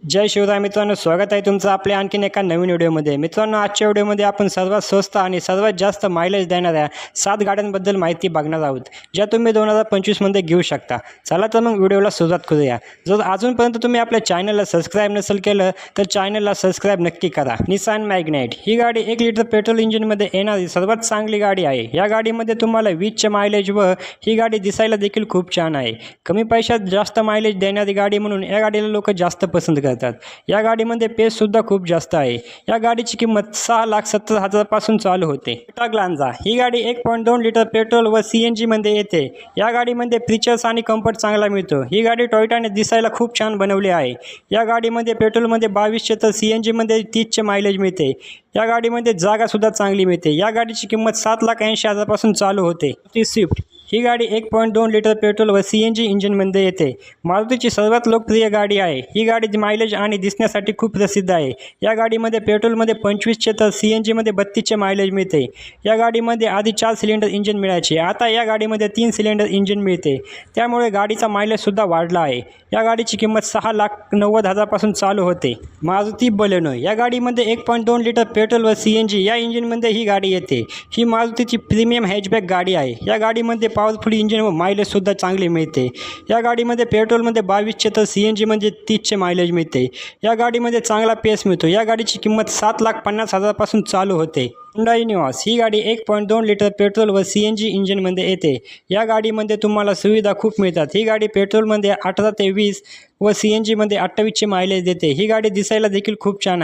जय शिवराय मित्रांनो, स्वागत आहे तुमचं आपल्या आणखीन एका नवीन व्हिडिओमध्ये। मित्रांनो, आजच्या व्हिडिओमध्ये आपण सर्वात स्वस्त आणि सर्वात जास्त मायलेज देणाऱ्या 7 गाड्यांबद्दल माहिती बघणार आहोत, ज्या तुम्ही 2025 मध्ये घेऊ शकता। चला तर मग व्हिडिओला सुरुवात करूया। जर अजूनपर्यंत तुम्ही आपल्या चॅनलला सबस्क्राइब नसेल केलं तर चॅनलला सबस्क्राइब नक्की करा। निसान मॅग्नाइट ही गाडी 1 लिटर पेट्रोल इंजिनमध्ये येणारी सर्वात चांगली गाडी आहे। या गाडीमध्ये तुम्हाला 20चे मायलेज व ही गाडी दिसायला देखील खूप छान आहे। कमी पैशात जास्त मायलेज देणारी गाडी म्हणून या गाडीला लोक जास्त पसंत करतात। या गाडीमध्ये पेस सुद्धा खूप जास्त आहे। या गाडीची किंमत 6,70,000 पासून चालू होते। टोयोटा ग्लांजा ही गाडी 1.2 लिटर पेट्रोल व CNG मध्ये येते। या गाडीमध्ये फीचर्स आणि कम्फर्ट चांगला मिळतो। ही गाडी टोयोटाने दिसायला खूप छान बनवली आहे। या गाडीमध्ये पेट्रोलमध्ये 2200 तर CNG मध्ये 30चे मायलेज मिळते। या गाडीमध्ये जागा सुद्धा चांगली मिळते। या गाडीची किंमत 7,80,000 पासून चालू होते। स्विफ्ट ही गाडी 1.2 लिटर पेट्रोल व CNG इंजिनमध्ये येते। मारुतीची सर्वात लोकप्रिय गाडी आहे। ही गाडी मायलेज आणि दिसण्यासाठी खूप प्रसिद्ध आहे। या गाडीमध्ये पेट्रोलमध्ये 25चे तर CNG मध्ये 32चे मायलेज मिळते। या गाडीमध्ये आधी 4 सिलेंडर इंजिन मिळायचे, आता या गाडीमध्ये 3 सिलेंडर इंजिन मिळते, त्यामुळे गाडीचा मायलेज सुद्धा वाढला आहे। या गाडीची किंमत 6,90,000 पासून चालू होते। मारुती बलेनो या गाडीमध्ये 1.2 लिटर पेट्रोल व CNG या इंजिनमध्ये ही गाडी येते। ही मारुतीची प्रीमियम हॅचबॅक गाडी आहे। या गाडीमध्ये पॉवरफुल इंजिन व मायलेज सुद्धा चांगले मिळते। या गाडीमध्ये पेट्रोलमध्ये 2200 तर CNG मध्ये 30चे मायलेज मिळते। या गाडीमध्ये चांगला पेस मिळतो। या गाडीची किंमत 7,50,000 पासून चालू होते। हुंडाई निऑस ही गाडी 1.2 लिटर पेट्रोल व CNG इंजिनमध्ये येते। या गाडीमध्ये तुम्हाला सुविधा खूप मिळतात। ही गाडी पेट्रोलमध्ये 18 ते 20 व CNG मध्ये 28चे मायलेज देते। ही गाडी दिसायला देखील खूप छान आहे।